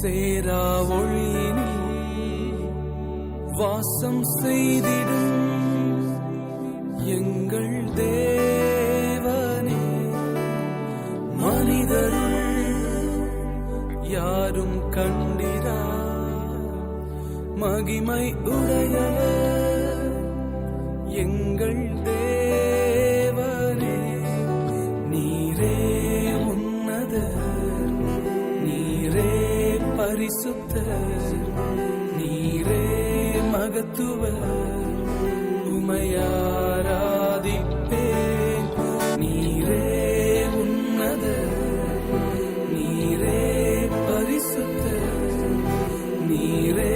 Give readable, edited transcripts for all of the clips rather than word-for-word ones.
சேரா ஒளியினில் வாசம் செய்திடும் எங்கள் தேவனே, மனிதருள் யாரும் கண்டிரா மகிமை உடையவர் எங்கள் தேவனே. நீரே உன்னதர், நீரே பரிசுத்தர், நீரே மகத்துவர், உமையாராதிப்பேன். நீரே உன்னதர், நீரே பரிசுத்தர், நீரே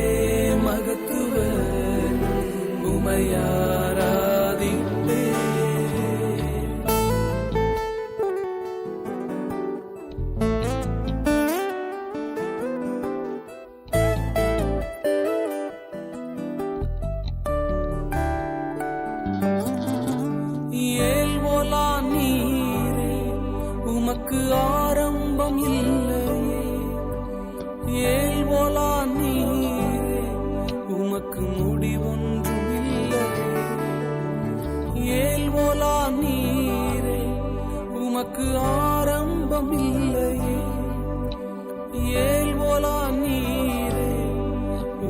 மகத்துவர், உமையாராதிப்பேன். ஏல்வோலா நீரே உமக்கு ஆரம்பம் இல்லையே, ஏல்வோலா நீரே உமக்கு முடிவொன்றும் இல்லையே, ஏல்வோலா நீரே உமக்கு ஆரம்பம் இல்லையே, ஏல்வோலா நீரே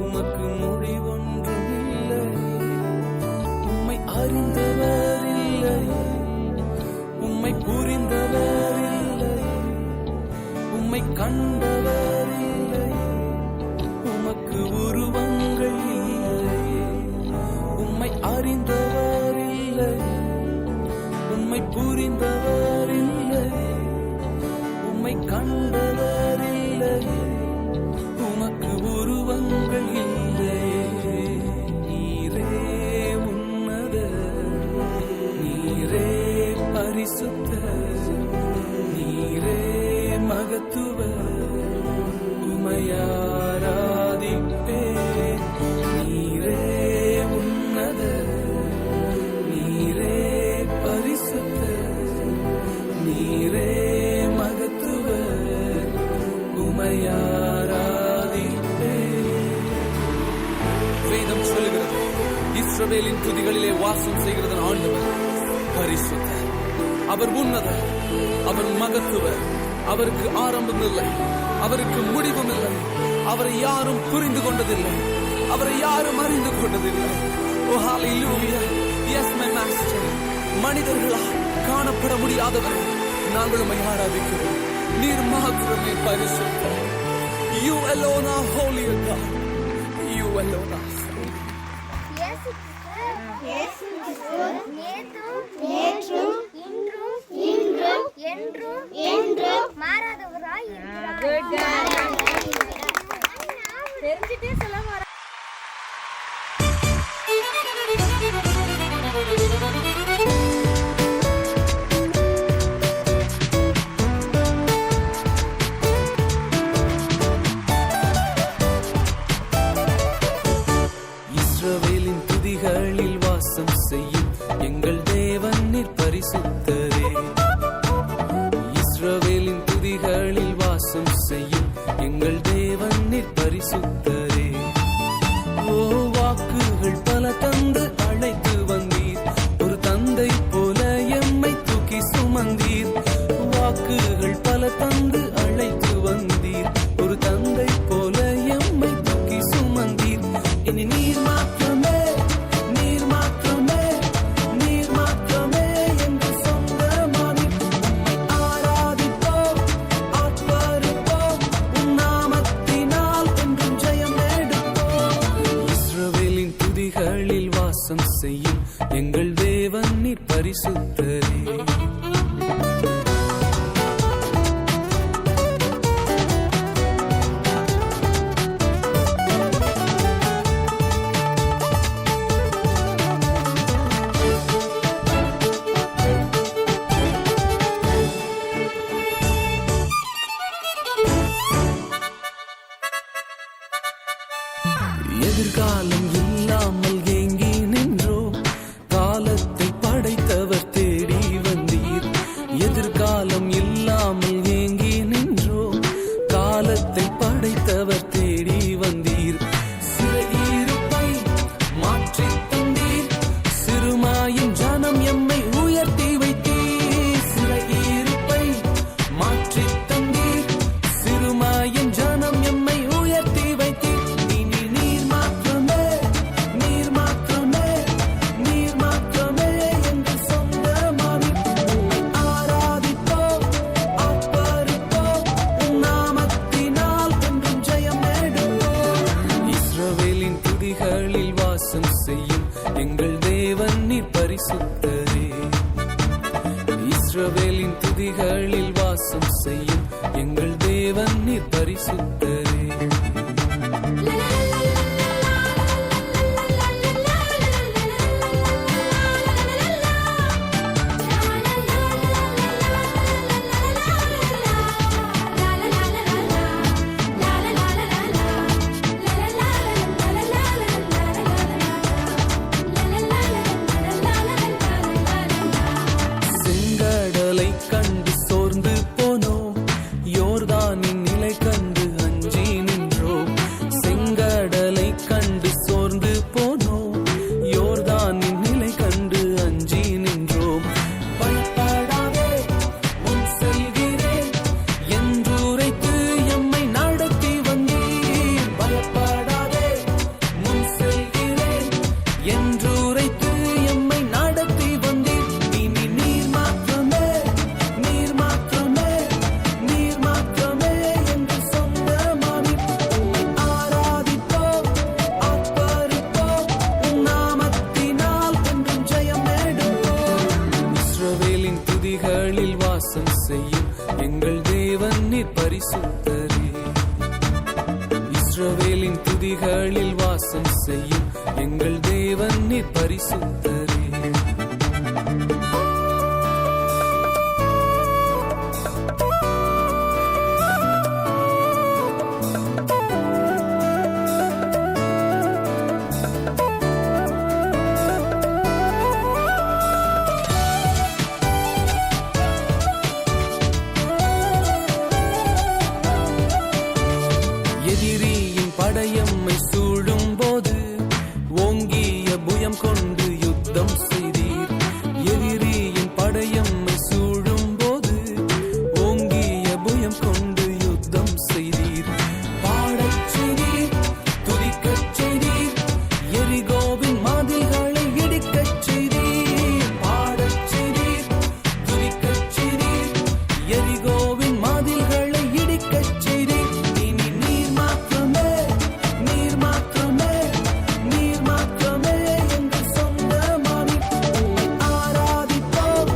உமக்கு முடிவொன்றும் இல்லையே. உம்மை அறிந்தவர் இல்லையே, உம்மை புரிந்தவர் இல்லையே, உம்மை கண்டவர் இல்லையே, உமக்கு உருவங்கள் இல்லையே. உம்மை அறிந்தவர் இல்லையே, உம்மை புரிந்தவர் இல்லையே, உம்மை கண்டவர் இல்லையே, உமக்கு உருவங்கள் இல்லையே. நீரே உன்னதர், நீரே பரிசுத்தர், நீரே மகத்துவர், உமையாராதிப்பேன். நீரே உன்னதர், நீரே பரிசுத்தர், நீரே மகத்துவர், உமையாராதிப்பேன். வேதம் சொல்லுகிறது, இஸ்ரவேலின் துதிகளிலே வாசம் செய்கிறது ஆண்டவர் பரிசுத்தர், அவர் உன்னதர், அவர் மகத்துவர், அவருக்கு ஆரம்பம் இல்லை, அவருக்கு முடிவும் இல்லை, அவரை யாரும் புரிந்து கொண்டதில்லை, அவரை யாரும் அறிந்து கொண்டதில்லை. ஓ ஹalleluya, yes my master. மனிதர்களால் காணப்பட முடியாதவர் நாங்கள் உம்மை ஆராதிக்கிறோம். நீர் மாத்திரமே பரிசுத்தர். You alone are holy God. You alone are holy. நேற்றும் இன்றும் என்றும் மாறாதவராய் இருக்கிறார். தெரிஞ்சிட்டே சொல்ல மாறா. இஸ்ரவேலின் துதிகளில் வாசம் செய்யும் எங்கள் தேவன் நீர் பரிசுத்தரே. இஸ்ரவேலின் துதிகளில் வாசம் செய்யும் எங்கள் தேவன் நீர் பரிசுத்தரே. ஓ வாக்குகள் பல தந்து அழைத்து வந்தீர், ஒரு தந்தை போல எம்மை தூக்கி சுமந்தீர். வாக்குகள் பல தந்து அழைத்து வந்தீர், ஒரு தந்தை போல எம்மை தூக்கி சுமந்தீர். இனி நீர் மாற்றமே, நீர் மாற்றமே, நீர் மாற்றமே என்று சொந்தமானீர். உம்மை ஆராதிப்போம், ஆர்ப்பரிப்போம், உம் நாமத்தினால் என்றும் ஜெயம் எடுப்போம். இஸ்ரவேலின் துதிகளில் வாசம் செய்யும் எங்கள் தேவன் நீர் பரிசுத்தரே. எதிர்காலம் இல்லாமல் ஏங்கி நின்றோம், காலத்தை படைத்தவர் தேடி வந்தீர். எதிர்காலம் இல்லாமல் ஏங்கி நின்றோம், காலத்தை படைத்தவர் தேவன் நீர் பரிசுத்தரே. செங்கடலை கண்டு சோர்ந்து போனோம், யோர்தானின் நிலை கண்டு அஞ்சி நின்றோம். செங்கடலை கண்டு சோர்ந்து போனோம், யோர்தானின் நிலை கண்டு அஞ்சி நின்றோம். பயப்படாதே முன் செல்கிறேன் என்றுரைத்து எம்மை நடத்தி வந்தீர். பயப்படாதே முன் செல்கிறேன் என்றுரைத்து எம்மை நடத்தி வந்தீர். இனி நீர் மாத்திரமே, நீர் மாத்திரமே, நீர் மாத்திரமே என்று சொந்தமானீர். உம்மை ஆராதிப்போம், ஆர்ப்பரிப்போம், உம் நாமத்தினால் என்றும் ஜெயம் நேடுவோம். இஸ்ரவேலின் துதிகளில் வாசம் செய்யும் எங்கள் தேவன் நீர் பரிசுத்தரே. இஸ்ரவேலின் துதிகளில் வாசம் செய்யும் எங்கள் தேவன் நீர் பரிசுத்தரே. எதிரியின் படையம்மை சூழும் போது ஓங்கிய புயம் கொண்டு யுத்தம் செய்தீர். எதிரியின் படையம்மை சூழும் போது ஓங்கிய புயம் கொண்டு யுத்தம் செய்தீர். பாடச் செய்தீர், துதிக்கச் செய்தீர், எரிகோவின் மதில்களை இடிக்கச் செய்தீர். பாடச் செய்தீர், துதிக்கச் செய்தீர், எரிகோவின் மதில்களை இடிக்கச் செய்தீர். இனி நீர் மாத்திரமே, நீர் மாத்திரமே, நீர் மாத்திரமே என்று சொந்தமானீர். உம்மை ஆராதிப்போம்,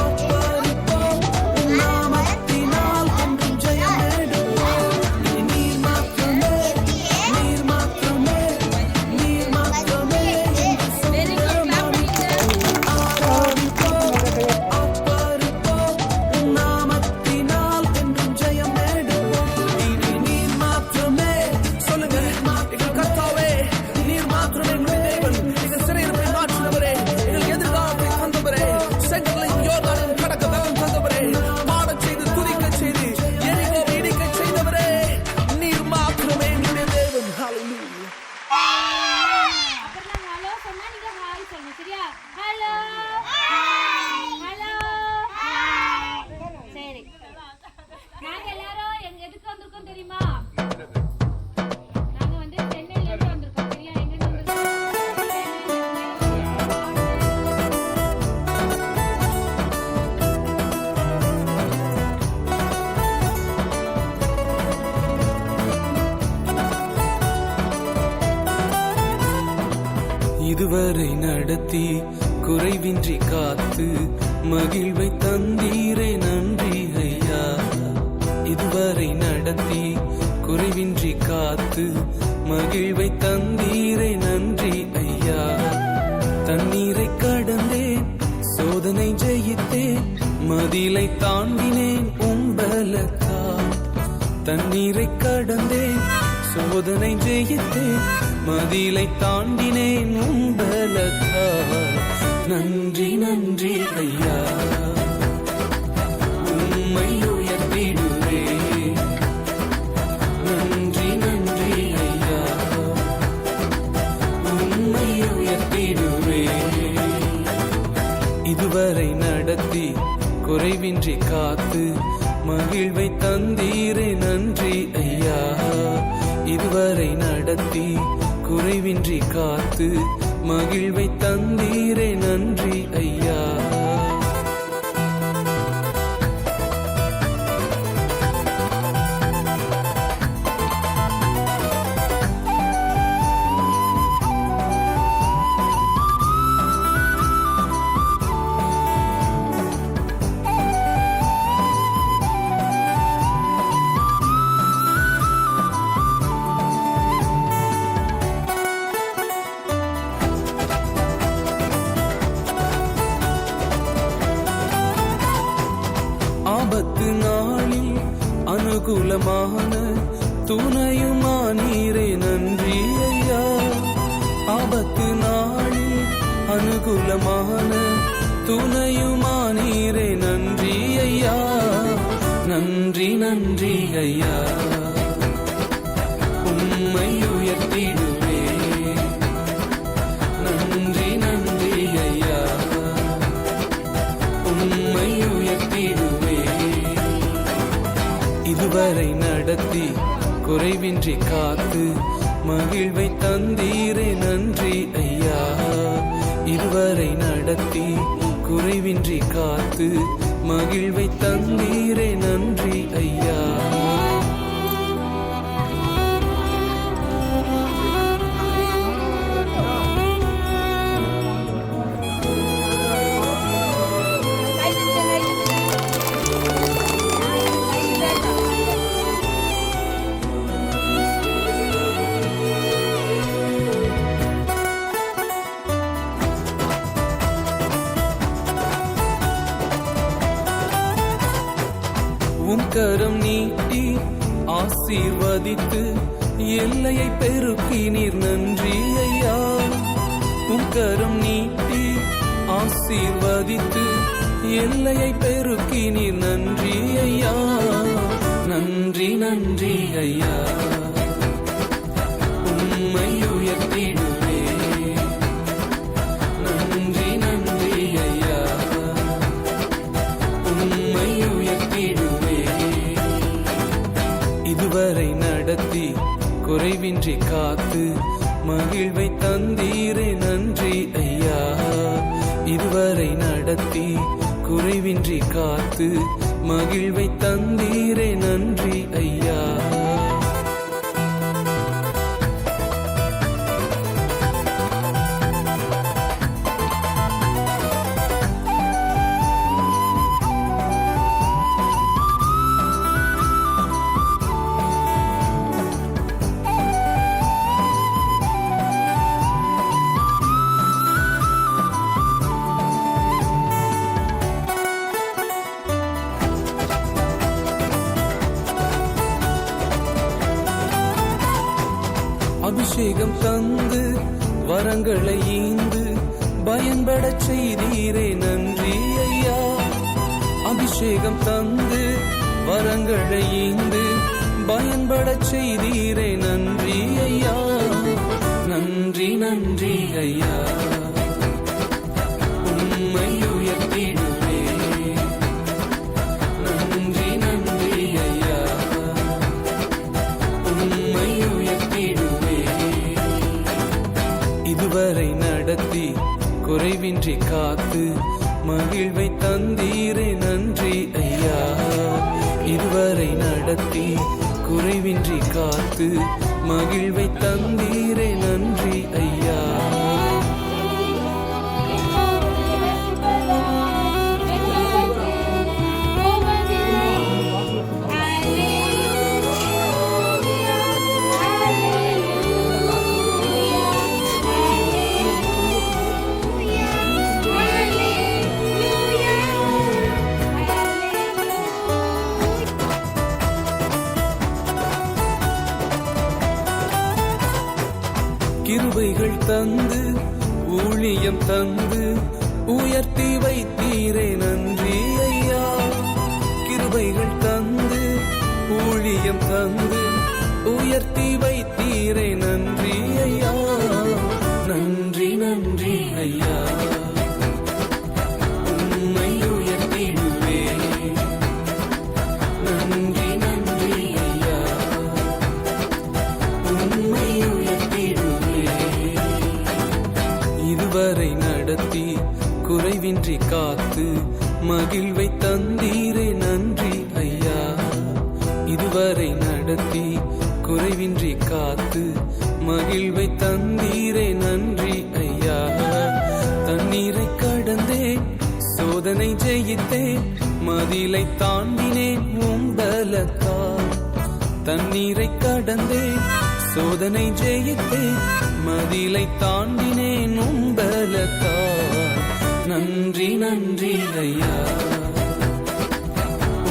ஆர்ப்பரிப்போம், உம் நாமத்தினால் என்றும் ஜெயம் நேடுவோம். இனி நீர் மாத்திரமே, நீர் மாத்திரமே, நீர் மாத்திரமே என்று சொந்தமானீர். ஆராதிப்போம், ஆர்ப்பரிப்போம், உம் நாமத்தினால் என்றும் ஜெயம் நேடுவோம். இனி நீர் மாத்திரமே. சொல்லுங்க, எங்கள் கர்த்தாவே, நீர் மாத்திரமே எங்களுடைய தேவன். எங்கள் சிறையிருப்பை மாற்றினவரே, எங்கள் எதிர்காலத்தை தந்தவரே, செங்கடலையும் யோர்தானையும் கடக்க பலன் தந்தவரே, பாடச் செய்து துதிக்கச் செய்து எரிகோவை இடிக்கச் செய்தவரே, நீர் மாத்திரமே எங்களுடைய தேவன். ஹல்லேலூயா. அப்புறம் நாங்க ஹலோ சொன்னா நீங்க ஹாய் சொல்லணும், சரியா? Hello hello. சரி, நாங்க எல்லாரும் எதுக்கு வந்திருக்கோம் தெரியுமா? நாங்க வந்து சென்னையில இருந்து வந்திருக்கோம், சரியா? எங்க இருந்து வந்திருக்கோம்? இதுவரை நடத்தி குறைவின்றி காத்து மகிழ்வை தந்தீரே நன்றி ஐயா. இதுவரை நடத்தி குறைவின்றி காத்து மகிழ்வை தந்தீரே நன்றி ஐயா. தண்ணீரை கடந்தேன், சோதனை ஜெயித்தேன், மதிலை தாண்டினேன் உம்பலத்தால். தண்ணீரை கடந்தேன், சோதனை ஜெயித்தேன், மதிலை தாண்டினேன் உம்பலத்தால். நன்றி நன்றி ஐயா, உம்மை உயர்த்திடுவே. நன்றி நன்றி ஐயா, உம்மை உயர்த்திடுவே. இதுவரை நடத்தி குறைவின்றி காத்து மகிழ்வை தந்தீரே நன்றி ஐயா. இதுவரை நடத்தி குறைவின்றி காத்து மகிழ்வை தந்தீரே நன்றி ஐயா. அனுகூலமான துணையுமானீரே நன்றி ஐயா. ஆபத்து நாளில் அனுகூலமான துணையுமானீரே நன்றி ஐயா. நன்றி நன்றி ஐயா, உம்மை உயர்த்திடுவே. நன்றி நன்றி ஐயா, உம்மை உயர்த்திடுவே. இதுவரை நடத்தி குறைவின்றி காத்து மகிழ்வை தந்தீரே நன்றி ஐயா. இதுவரை நடத்தி குறைவின்றி காத்து மகிழ்வை தந்தீரே நன்றி ஐயா. உம் கரம் நீட்டி ஆசீர்வதித்து எல்லையை பெருக்கினீர் நன்றி ஐயா. உம் கரம் நீட்டி ஆசீர்வதித்து எல்லையை பெருக்கினீர் நன்றி ஐயா. நன்றி நன்றி ஐயா, உம்மை உயர்த்திடுவே. நன்றி நன்றி ஐயா, உம்மை உயர்த்திடுவே. இதுவரை நடத்தி குறைவின்றி காத்து மகிழ்வை தந்தீரே நன்றி ஐயா. இதுவரை நடத்தி குறைவின்றி காத்து மகிழ்வை தந்தீரே நன்றி ஐயா. அபிஷேகம் தந்து வரங்களை ஈந்து பயன்படச் செய்தீரே நன்றி ஐயா. அபிஷேகம் தந்து வரங்களை ஈந்து பயன்படச் செய்தீரே நன்றி ஐயா. நன்றி நன்றி ஐயா, உம்மை உயர்த்திடுவே. நன்றி நன்றி ஐயா, உம்மை உயர்த்திடுவே. இதுவரை நடத்தி குறைவின்றி காத்து மகிழ்வை தந்தீரே நன்றி ஐயா. இதுவரை நடத்தி குறைவின்றி காத்து மகிழ்வை தந்தீரே நன்றி ஐயா. கிருபைகள் தந்து ஊழியம் தந்து உயர்த்தி வைத்தீரே நன்றி ஐயா. கிருபைகள் தந்து ஊழியம் தந்து உயர்த்தி வைத்தீரே நன்றி ஐயா. நன்றி நன்றி ஐயா, உம்மை உயர்த்திடுவே. நன்றி நன்றி ஐயா, உம்மை உயர்த்திடுவே. இதுவரை நடத்தி குறைவின்றி காத்து மகிழ்வை தந்தீரே நன்றி ஐயா. இதுவரை நடத்தி குறைவின்றி காத்து மகிழ்வை தந்தீரே நன்றி ஐயா. தண்ணீரை கடந்தேன், சோதனை ஜெயித்தேன், மதிலை தாண்டினேன் உம் பலத்தால். தண்ணீரை கடந்தேன், சோதனை ஜெயித்தேன், மதிலை தாண்டினேன் உம் பலத்தால். நன்றி நன்றி ஐயா,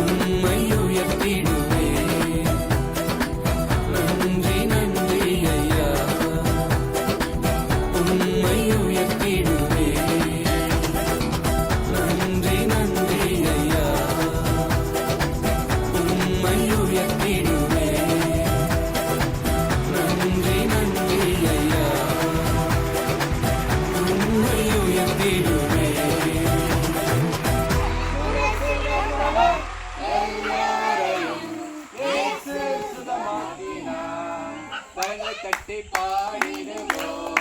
உம்மை உயர்த்திடுவே. தட்டி பாடிடுவோம்.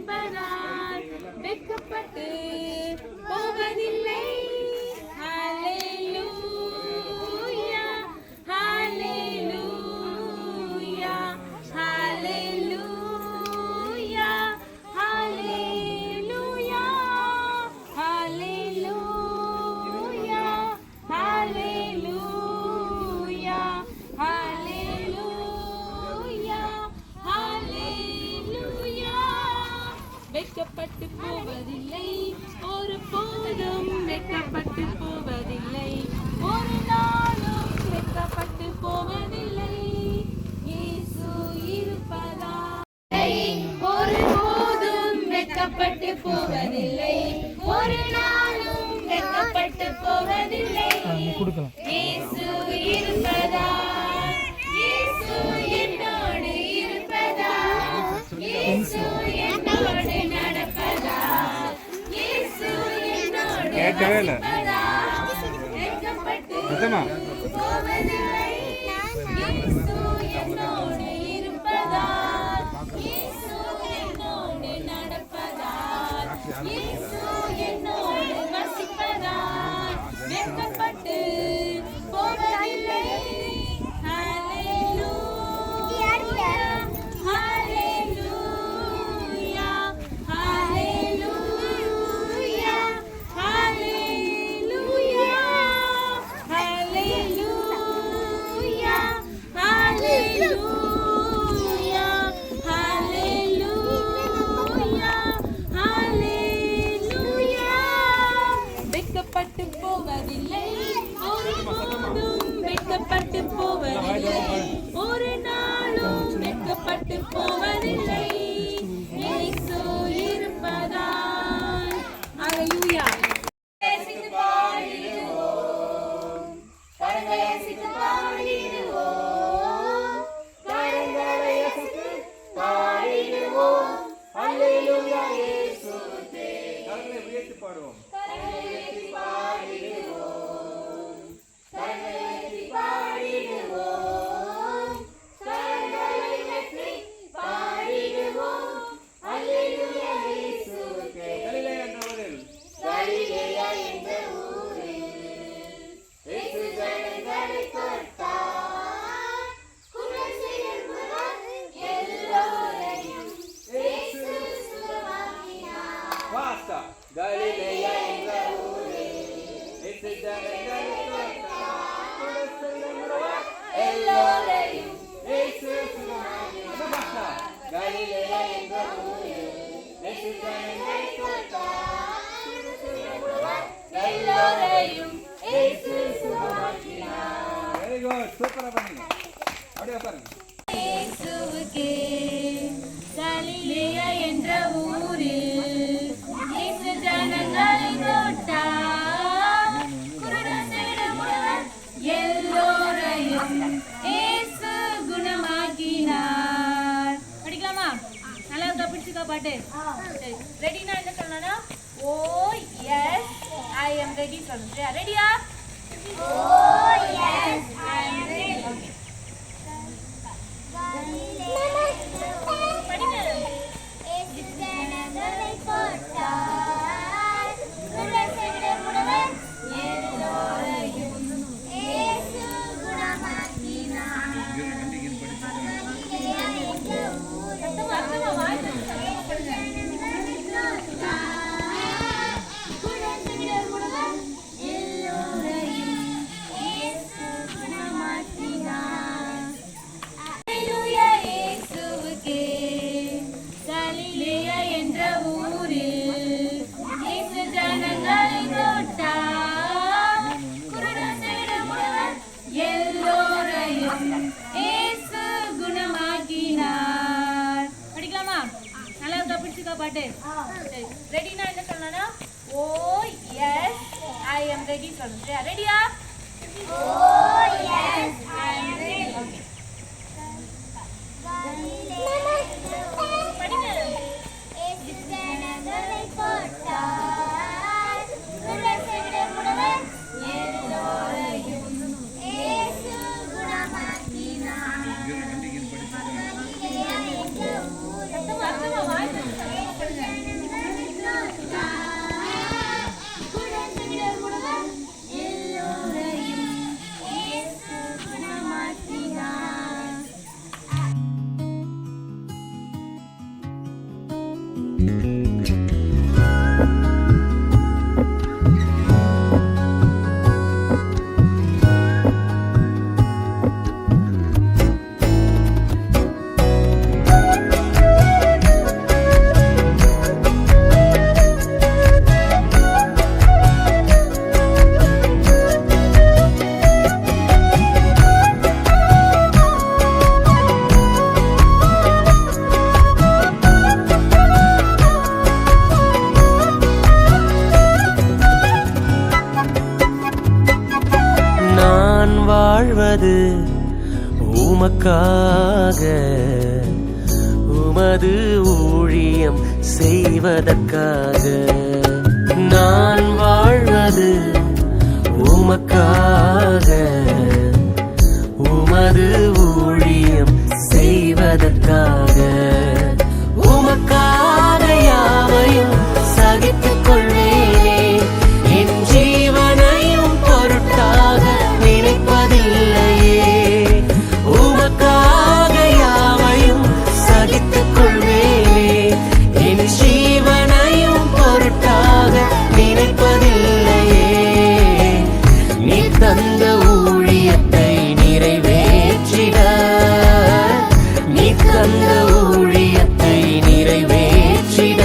இருப்பதால் வெட்கப்பட்டு போவதில்லை. ஹல்லேலூயா ஹல்லேலூயா ஹல்லேலூயா ஹல்லேலூயா ஹல்லேலூயா ஹல்லேலூயா ஹல்லேலூயா ஹல்லேலூயா. வெட்கப்பட்டு போவதில்லை, ஒரு போதும் வெட்கப்பட்டு போவதில்லை, ஒரு நாளும் வெட்கப்பட்டு போவதில்லை. இயேசு இருப்பதால் ஒரு போதும் வெட்கப்பட்டு போவதில்லை, ஒரு நாளும் வெட்கப்பட்டு போவதில்லை. இயேசு இருப்பதால், இயேசு என்னோடு இருப்பதால், இயேசு என்னோடு நடப்பதால், இயேசு என்னோடு இருப்பதால் வெட்கப்பட்டு போவதில்லை. இயேசு என்னோடு இருப்பதால், இயேசு என்னோடு நடப்பதால், இயேசு என்னோடு வசிப்பதால் வெட்கப்பட்டு போவதில்லை. ஹல்லேலூயா ஹல்லேலூயா ஹல்லேலூயா ஹல்லேலூயா ஹல்லேலூயா ஹல்லேலூயா ஹல்லேலூயா ஹல்லேலூயா. வெட்கப்பட்டு போவதில்லை, ஒரு போதும் வெட்கப்பட்டு போவதில்லை, ஒரு நாளும் வெட்கப்பட்டு போவதில்லை. இயேசு இருப்பதால். ஹல்லேலூயா. இயேசுக்கு பாடிடுவோம், கரங்களை இயேசுக்கு பாடிடுவோம், கரங்களை இயேசுக்கு பாடிடுவோம். ஹல்லேலூயா இயேசுவே. கரங்களை உயர்த்தி பாடுவோம். கரங்களை உயர்த்தி பாடிடுவோம், கரங்களை உயர்த்தி பாடிடுவோம், கரங்களை உயர்த்தி பாடிடுவோம். ஹல்லேலூயா இயேசுவே. கலிலேயா நகரில் கலிலேயா என்ற ஊரில் இயேசு ஜனங்களை தொட்டார், குறைசெயல் முதல் எல்லோரையும் இயேசு சுகமாக்கினார். வாஸ்தா கலிலேயா என்ற ஊரில் இயேசு ஜனங்களை தொட்டார், குறைசெயல் முதல் எல்லோரையும் இயேசு சுகமாக்கினார். வாஸ்தா கலிலேயா என்ற ஊரில் இயேசு ஜனங்களை தொட்டார், குறைசெயல் முதல் எல்லோரையும் இயேசு சுகமாக்கினார். வெரி குட், சூப்பரா பண்ணீங்க. அப்படியே பாருங்க. இயேசுவுக்கே கலிலேயா என்ற ஊரில் இயேசு ஜனங்களை தொட்டார், குருடன் செவிடன் முடவன் எல்லோரையும் இயேசு குணமாக்கினார். படிக்கலாமா? நல்லா இருக்கா? பிடிச்சிருக்கா பாட்டு? சரி, ரெடினா என்ன சொல்லணும்னா ஓ எஸ் ஐ எம் ரெடி சொல்லணும். ரெடியா? ஓ எஸ் ஐ எம் ரெடி. படிங்க. பாட்டு சரி ரெடினா என்ன சொல்லணும்னா ஓ எஸ் ஐ அம் ரெடி சொல்லணும். ரெடியா? ஓ எஸ் ஐ அம் ரெடி. படிங்க. சத்தமா வாய்ஸ் வாழ்வது உமக்காக, உமது ஊழியம் செய்வதற்காக. நான் வாழ்வது உமக்காக, உமது ஊழியம் செய்வதற்காக. உமக்காக யாவையும் சகித்துக் கொள்வேனே, என் ஜீவனையும் பொருட்டாக நினைப்பதில்லையே. உமக்காக யாவையும் சகித்துக் கொள்வேனே, என் ஜீவனையும் பொருட்டாக நினைப்பதில்லையே. நீ தந்த ஊழியத்தை நிறைவேற்றிட, நீ தந்த ஊழியத்தை நிறைவேற்றிட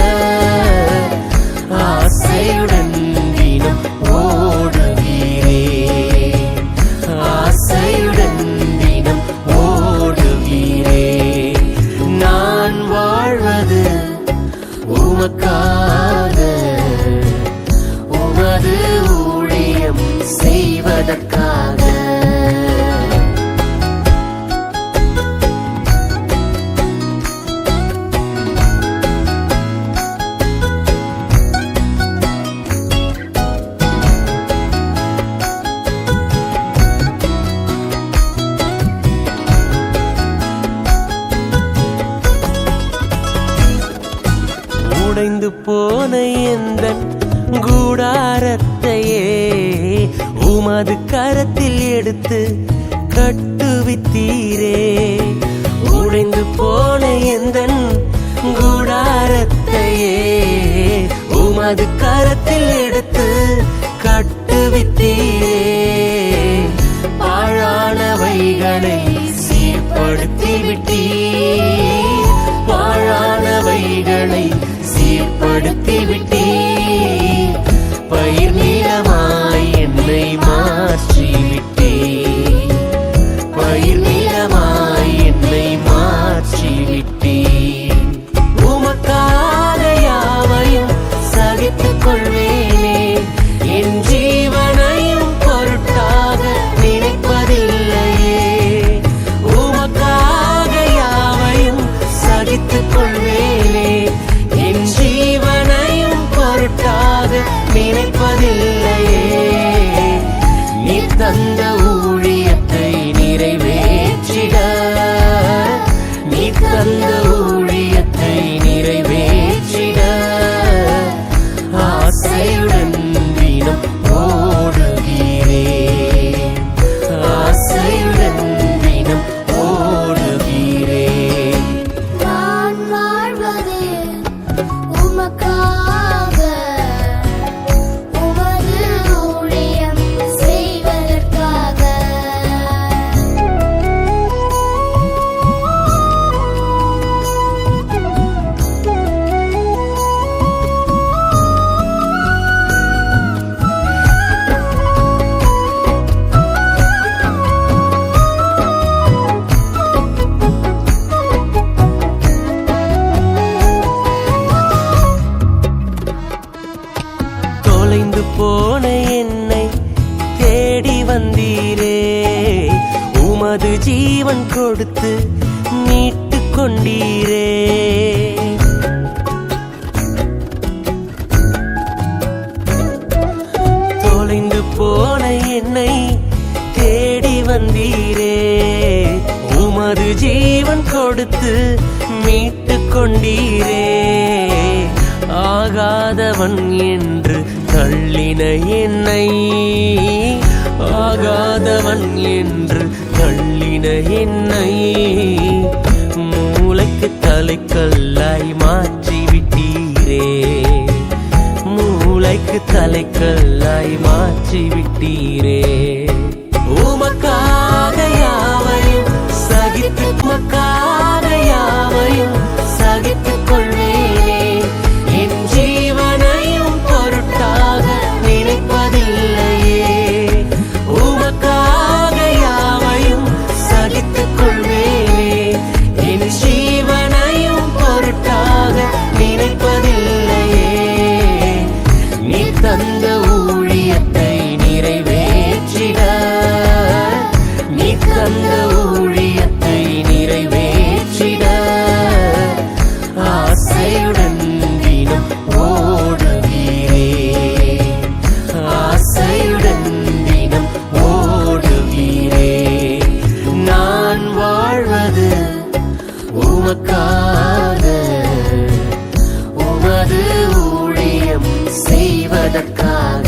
ஆசையுடன் தினம் ஓடுகிறே, ஆசையுடன் தினம் ஓடுகிறே. நான் வாழ்வது உமக்காக, உமது ஊழியம் செய்வதற்காக. உடைந்து போன எந்தன் கூடாரத்தையே உமது கரத்தில் எடுத்து கட்டுவித்தீரே. உடைந்து போன எந்தன் கூடாரத்தையே உமது கரத்தில் எடுத்து கட்டுவித்தீரே. பாழானவைகளை சீர்படுத்தி விட்டீர், பாழானவைகளை சீர்படுத்தி விட்டீர். பயிர் நிலமாய் என்னை மாற்றி விட்டீர், பயிர் நிலமாய் என்னை மாற்றி விட்டீர். உமக்காக யாவையும் சகித்துக் கொள்வேனே, என் ஜீவனையும் பொருட்டாக நினைப்பதில்லையே. உமக்காக யாவையும் சகித்துக் கொள்வேனே, என் ஜீவனையும் பொருட்டாக நினைப்பதில்லையே. நீ தந்த ஊழியத்தை நிறைவேற்றிட, நீ தந்த ஊழியத்தை நிறைவேற்றிட ஆசையுடன் தினம் ஓடுகிறே, ஆசையுடன் தினம் ஓடுகிறே. நான் வாழ்வது உமக்காக, உமது ஊழியம் செய்வதற்காக. தொலைந்து போன என்னை தேடி வந்தீரே, உமது ஜீவன் கொடுத்து மீட்டு கொண்டீரே. தொலைந்து போன என்னை தேடி வந்தீரே, உமது ஜீவன் கொடுத்து மீட்டு கொண்டீரே. ஆகாதவன் என்று தள்ளின என்னை, ஆகாதவன் என்று தள்ளின என்னை மூளைக்கு தலைக்கல்லாய் மாற்றி விட்டீரே, மூளைக்கு தலைக்கல்லாய் மாற்றி விட்டீரே. உமக்காக யாவையும் சகித்து, உமக்காக யாவையும் சகித்துக் கொள்வேனே, என் ஜீவனையும் பொருட்டாக நினைப்பதில்லையே. உமக்காக யாவையும் சகித்துக் கொள்வேனே, என் ஜீவனையும் பொருட்டாக நினைப்பதில்லையே. நீ தந்த ஊழியத்தை நிறைவேற்றிட, செய்வதற்காக.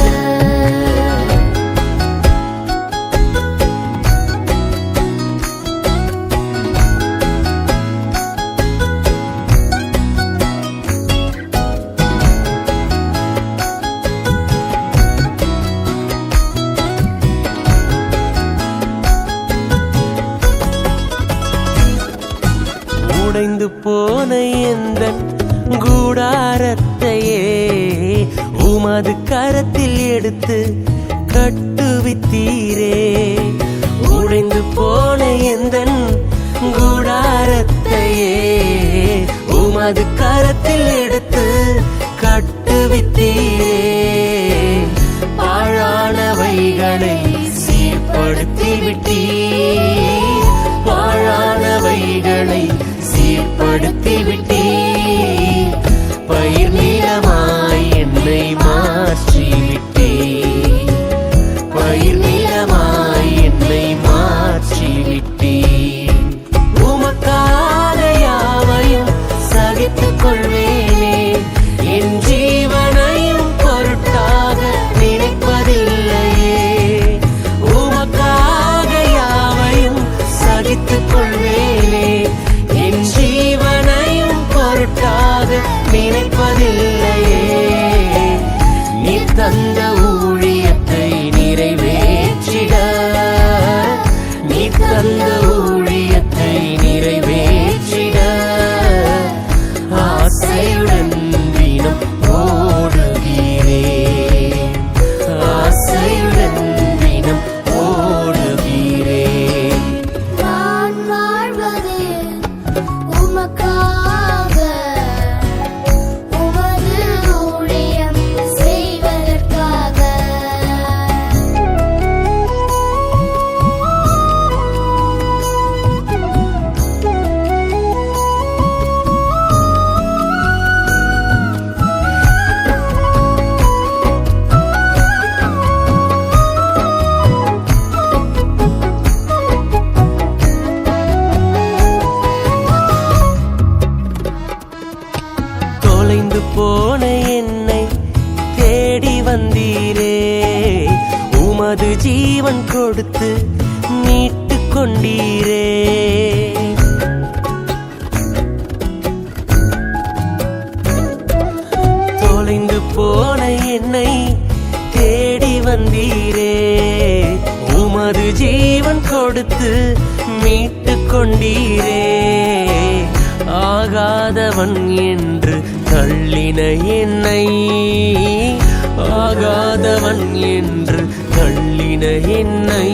உடைந்து போன எந்தன் கூடாரத்தையே உமது கரத்தில் எடுத்து கட்டுவித்தீரே. உடைந்து போன எந்தன் கூடாரத்தையே உமது கரத்தில் எடுத்து கட்டுவித்தீரே. பாழானவைகளை சீர்படுத்தி விட்டீர், பாழானவைகளை சீர்படுத்தி விட்டீர். பயிர் நிலமாய் என்னை மாற்றி விட்டீர், பயிர் நிலமாய் என்னை மாற்றி விட்டீர். உமக்காக யாவையும் சகித்துக் கொள்வேனே, என் ஜீவனையும் பொருட்டாக நினைப்பதில்லையே. உமக்காக யாவையும் சகித்துக் கொள்வேனே, என் ஜீவனையும் பொருட்டாக நினைப்பதில்லையே. நீ தந்த ஊழியத்தை நிறைவேற்றிட, நீ தந்த ஊழியத்தை நிறைவேற்றிட ஆசையுடன் தினம் ஓடுகிறேன், ஆசையுடன் தினம் ஓடுகிறேன். நான் வாழ்வது உமக்காக, உமது ஊழியம் செய்வதற்காக. தொலைந்து போன என்னை தேடி வந்தீரே, உமது ஜீவன் கொடுத்து மீட்டு கொண்டீரே. தொலைந்து போன என்னை தேடி வந்தீரே, உமது ஜீவன் கொடுத்து மீட்டு கொண்டீரே. ஆகாதவன் என்று தள்ளின என்னை, ஆகாதவன் என்று தள்ளின என்னை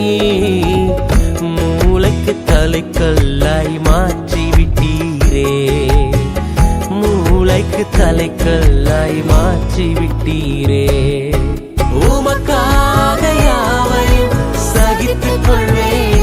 மூளைக்கு தலைக்கல்லாய் மாற்றி விட்டீரே, மூளைக்கு தலைக்கல்லாய் மாற்றி விட்டீரே. உமக்காக யாவையும் சகித்துக் கொள்வேன்,